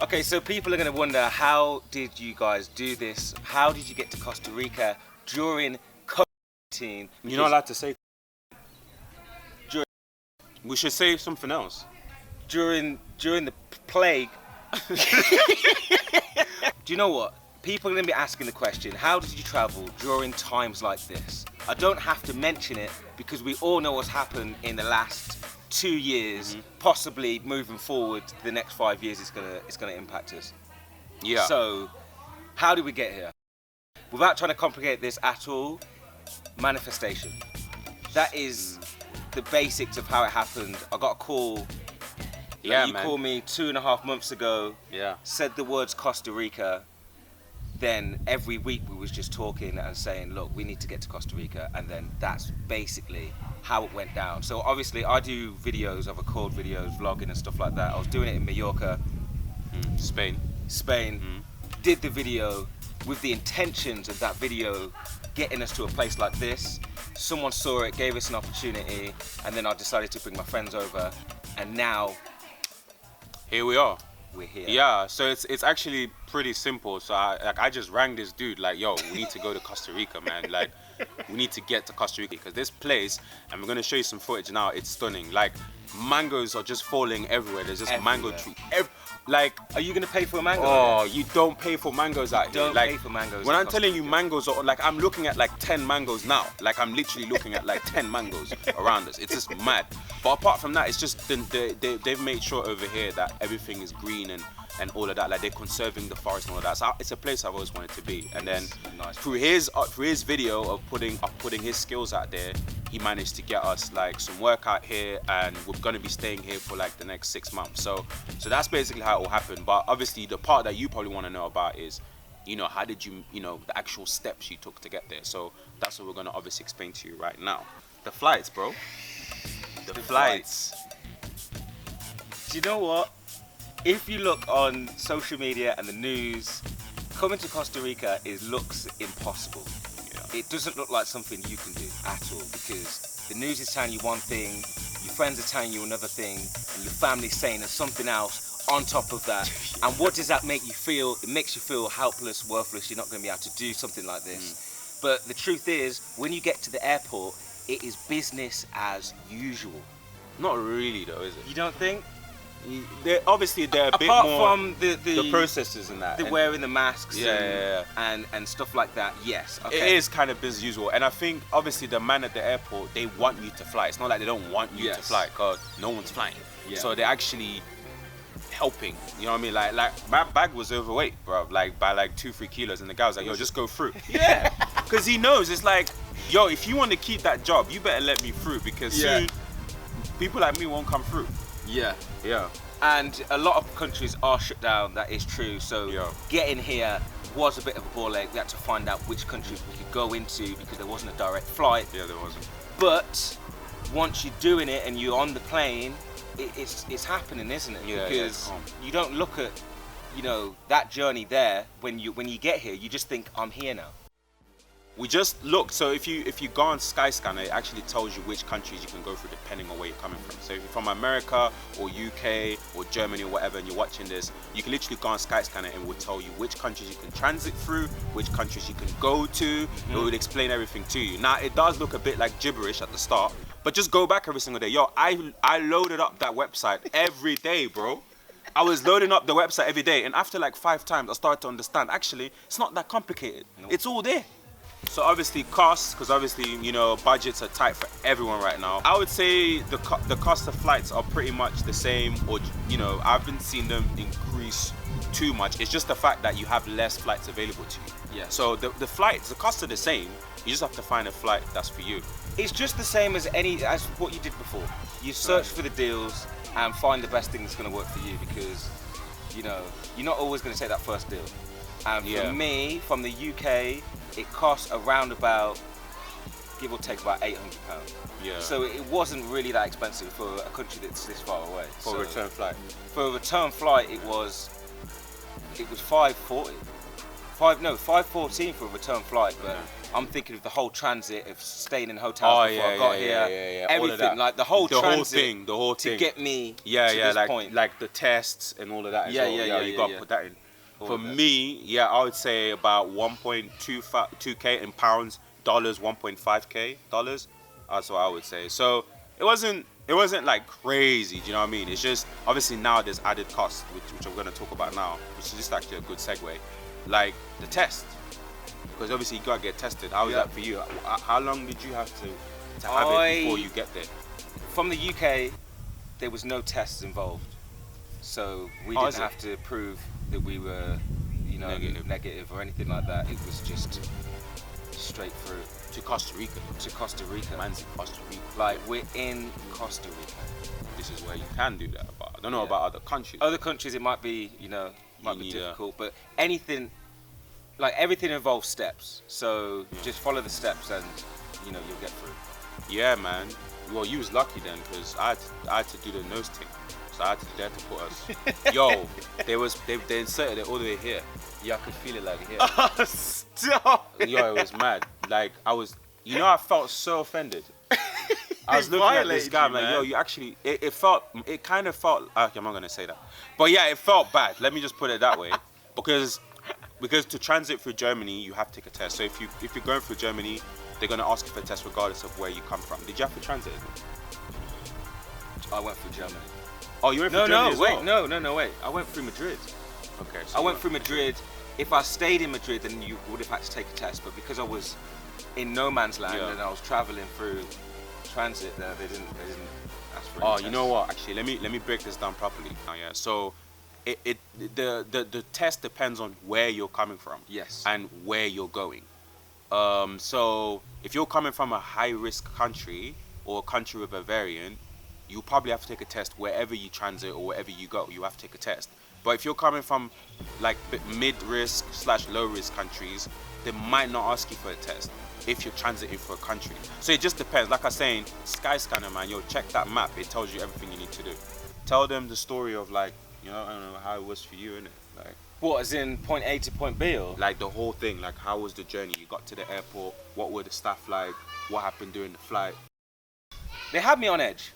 Okay, so people are going to wonder, how did you guys do this? How did you get to Costa Rica during COVID-19? You're not allowed to say. During, We should say something else. during the plague. Do you know what? People are going to be asking the question, how did you travel during times like this? I don't have to mention it because we all know what's happened in the last 2 years, possibly moving forward the next 5 years it's gonna impact us. Yeah. So, how did we get here? Without trying to complicate this at all, manifestation. That is the basics of how it happened. I got a call. Yeah, you man. called me 2.5 months ago. Yeah. Said the words Costa Rica. Then every week we was just talking and saying, look, we need to get to Costa Rica, and then that's basically how it went down. So obviously I do videos, I record videos, vlogging and stuff like that. I was doing it in Mallorca, Spain. did the video with the intentions of that video getting us to a place like this. Someone saw it, gave us an opportunity, and then I decided to bring my friends over, and now Here we are. we're here. Yeah, so it's actually pretty simple. So I just rang this dude like, yo, we need to go to Costa Rica, man. Like, we need to get to Costa Rica because this place, and we're gonna show you some footage now. It's stunning. Like, mangoes are just falling everywhere. There's just mango Everywhere. trees. Like, Are you gonna pay for a mango? oh, you don't pay for mangoes out here. Don't Like, pay for mangoes when in I'm Costa telling you, Rica. mangoes are like, I'm looking at like 10 mangoes now. Like, I'm literally looking at like 10 mangoes around us. It's just mad. But apart from that, it's just they've made sure over here that everything is green and all of that. Like, they're conserving the forest and all of that. So it's a place I've always wanted to be. And then Nice. through his video of putting his skills out there, he managed to get us like some work out here, and we're gonna be staying here for like the next 6 months. So that's basically how it will happen. But obviously the part that you probably want to know about is, how did you, the actual steps you took to get there. So that's what we're gonna obviously explain to you right now. The flights, bro. The flights. Do you know what? If you look on social media and the news, coming to Costa Rica looks impossible. Yeah. It doesn't look like something you can do at all, because the news is telling you one thing, your friends are telling you another thing, and your family's saying something else on top of that. And what does that make you feel? It makes you feel helpless, worthless. You're not going to be able to do something like this. But the truth is, when you get to the airport, it is business as usual. Not really though, is it? You don't think? They're a bit Apart more from the processes and that. the and wearing the masks Yeah. and stuff like that, yes. It Okay. is kind of business as usual, and I think obviously the man at the airport, they want you to fly. It's not like they don't want you to Yes. fly, because no one's flying. Yeah. So they're actually helping. You know what I mean? Like my bag was overweight, bro. Like by like 2-3 kilos, and the guy was like, "Yo, just go through." Yeah, because he knows it's like, yo, if you want to keep that job, you better let me through, because soon people like me won't come through. Yeah. Yeah. And a lot of countries are shut down, that is true. So Yeah. getting here was a bit of a ball ache. We had to find out which countries we could go into because there wasn't a direct flight. Yeah, there wasn't. But once you're doing it and you're on the plane, it's happening, isn't it? Yeah, because it's calm. you don't look at, that journey there when you get here. You just think, I'm here now. We just looked. So if you go on Skyscanner, it actually tells you which countries you can go through depending on where you're coming from. So if you're from America or UK or Germany or whatever, and you're watching this, you can literally go on Skyscanner and it will tell you which countries you can transit through, which countries you can go to. It would explain everything to you. Now it does look a bit like gibberish at the start, but just go back every single day. Yo, I loaded up that website every day, bro. I was loading up the website every day, and after like 5 times, I started to understand. Actually, it's not that complicated. Nope. It's all there. So obviously costs, because obviously, budgets are tight for everyone right now. I would say the cost of flights are pretty much the same, or I haven't seen them increase too much. It's just the fact that you have less flights available to you. Yeah. So the costs are the same. You just have to find a flight that's for you. It's just the same as what you did before. You search for the deals and find the best thing that's going to work for you, because you're not always going to take that first deal. And for me, from the UK, it costs around about, give or take, about £800. Yeah. So it wasn't really that expensive for a country that's this far away. For a return flight. For a return flight, it was £514 for a return flight, but I'm thinking of the whole transit of staying in hotels before I got here. Yeah. All of Everything, that. like the whole transit, the whole thing to get me to yeah, this point. like the tests and all of that. Yeah, as well. yeah, You gotta yeah. put that in. All For of that. me, yeah, I would say about 1.2k in pounds, dollars 1.5k dollars. That's what I would say. So it wasn't like crazy. Do you know what I mean? It's just obviously now there's added costs, which I'm gonna talk about now, which is just actually a good segue. Like the test, because obviously you gotta get tested. How was that for you? How long did you have to have it before you get there? From the UK, there was no tests involved, so we didn't have to prove that we were, you know, negative or anything like that. It was just straight through To Costa Rica. Man's in Costa Rica. Like, we're in Costa Rica. This is where you can do that, but I don't know about other countries. Other countries, it might be, you know, might be need difficult, but anything, like everything involves steps. So just follow the steps, and you know you'll get through. Yeah, man. Well, you was lucky then, because I had to do the nose thing, so I had to dare to put us. Yo, they inserted it all the way here. Yeah, I could feel it like here. Stop! Yo, it was mad. Like I was, you know, I felt so offended. I was looking at this guy, I'm like, yo, you actually, it kind of felt, okay, I'm not gonna say that, but yeah, it felt bad. Let me just put it that way, because to transit through Germany, you have to take a test. So if you're going through Germany, they're gonna ask you for a test regardless of where you come from. Did you have to transit? I went through Germany. Oh, you went through Germany as well? No, wait. I went through Madrid. Okay. So I went through Madrid. If I stayed in Madrid, then you would have had to take a test. But because I was in no man's land and I was traveling through transit, they didn't ask for any tests. You know what? Actually, let me break this down properly. Yeah. So, the test depends on where you're coming from. Yes. And where you're going. So if you're coming from a high-risk country or a country with a variant, you probably have to take a test wherever you transit or wherever you go. You have to take a test. But if you're coming from like mid-risk / low-risk countries, they might not ask you for a test if you're transiting for a country. So it just depends. Like I was saying, Skyscanner, man, yo, check that map. It tells you everything you need to do. Tell them the story of, like, you know, I don't know how it was for you, innit? Like, what, as in point A to point B, or? Like the whole thing. Like, how was the journey? You got to the airport. What were the staff like? What happened during the flight? They had me on edge.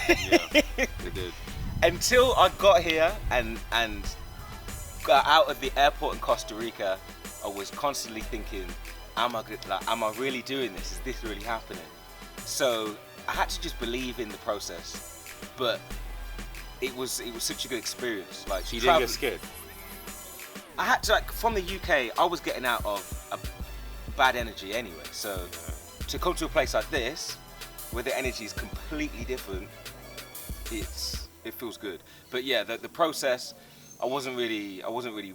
Yeah, they did. Until I got here and got out of the airport in Costa Rica, I was constantly thinking, am I really doing this? Is this really happening? So I had to just believe in the process. But it was such a good experience. Like, So you didn't get scared? I had to, like, from the UK, I was getting out of a bad energy anyway. So to come to a place like this, where the energy is completely different, it feels good. But yeah, the process, I wasn't really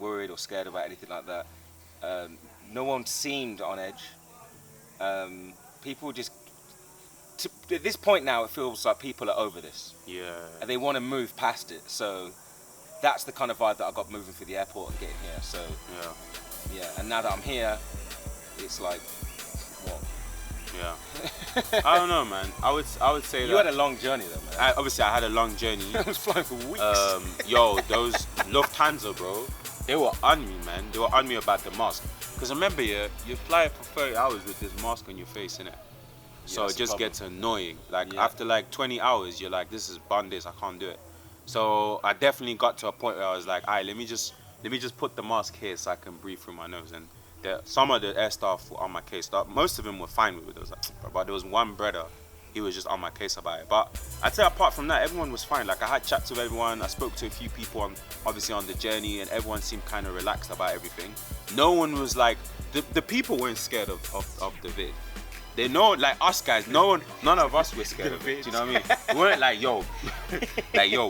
worried or scared about anything like that. No one seemed on edge. People just, at this point now, it feels like people are over this. Yeah. And they want to move past it. So that's the kind of vibe that I got moving through the airport and getting here. So yeah. And now that I'm here, it's like, what? Yeah. I don't know, man. I would say that you had a long journey though, man. Obviously, I had a long journey. I was flying for weeks. Yo, those Lufthansa, bro, they were on me, man. They were on me about the mask. Because remember, you fly for 30 hours with this mask on your face, innit? So it just gets annoying. Like, after like 20 hours, you're like, this is bondage, I can't do it. So I definitely got to a point where I was like, all right, let me just put the mask here so I can breathe through my nose. And some of the air staff were on my case. Most of them were fine with it. But there was one brother, he was just on my case about it. But I'd say apart from that, everyone was fine. Like, I had chats with everyone. I spoke to a few people obviously on the journey, and everyone seemed kind of relaxed about everything. No one was like, the people weren't scared of the vid. They know, like us guys, none of us were scared of it. Do you know what I mean? We weren't like, yo,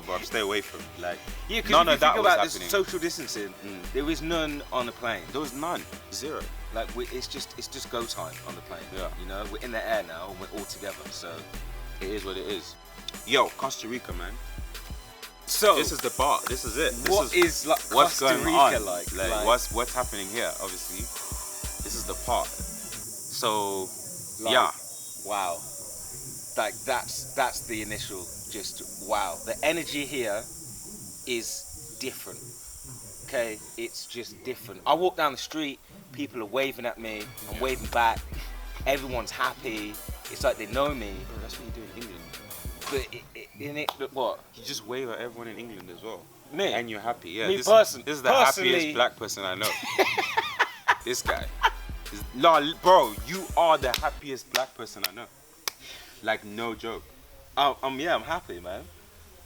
bro, stay away from me. Like, yeah, because none if of you that think was about this happening. social distancing, there is none on the plane. There was none, zero. Like, it's just go time on the plane. Yeah. You know, we're in the air now and we're all together. So it is what it is. Yo, Costa Rica, man. So this is the bar. This is it. What is like what's Costa going Rica on? like? What's happening here? Obviously, this is the part. So yeah. Wow. Like, that's the initial just wow. The energy here is different. Okay, it's just different. I walk down the street, People are waving at me. I'm waving back. Everyone's happy. It's like they know me. Bro, that's what you do in England. But what? You just wave at everyone in England as well. Me? And you're happy. Yeah. Me This is the personally. happiest black person I know. This guy. No, bro, you are the happiest black person I know. Like, no joke. I'm happy, man.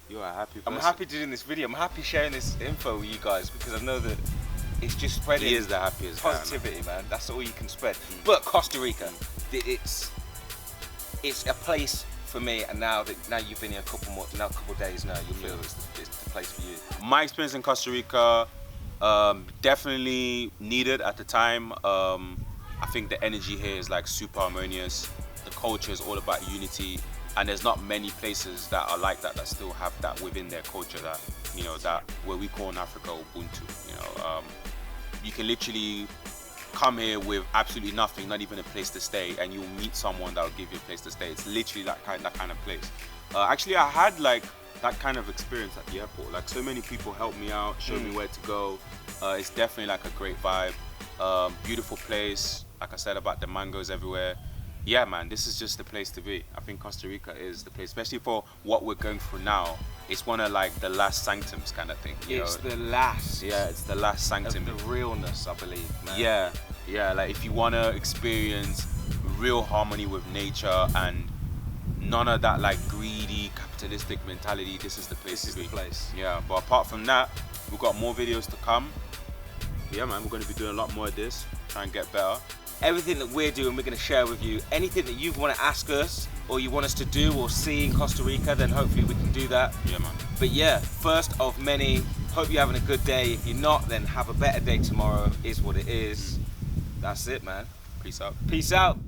You're a happy person. I'm happy doing this video. I'm happy sharing this info with you guys because I know that it's just spreading. He is the happiest guy, positivity, man. That's all you can spread. But Costa Rica, it's a place for me. And now you've been here a couple days now, you feel it's the place for you. My experience in Costa Rica, definitely needed at the time. I think the energy here is like super harmonious. The culture is all about unity, and there's not many places that are like that still have that within their culture. That, you know, that where we call in Africa Ubuntu. You know, you can literally come here with absolutely nothing, not even a place to stay, and you'll meet someone that will give you a place to stay. It's literally that kind of place. Actually, I had like that kind of experience at the airport. Like, so many people helped me out, showed me where to go. It's definitely like a great vibe. Beautiful place. Like I said about the mangoes everywhere. Yeah, man, this is just the place to be. I think Costa Rica is the place, especially for what we're going through now. It's one of like the last sanctums kind of thing. It's the last. Yeah, it's the last sanctum. Of the realness, I believe, man. Yeah, like if you want to experience real harmony with nature and none of that like greedy capitalistic mentality, this is the place to be. Yeah, but apart from that, we've got more videos to come. Yeah, man, we're going to be doing a lot more of this, try and get better. Everything that we're doing, we're going to share with you. Anything that you want to ask us or you want us to do or see in Costa Rica, then hopefully we can do that. Yeah, man. But yeah, first of many. Hope you're having a good day. If you're not, then have a better day tomorrow. Is what it is. That's it, man. Peace out. Peace out.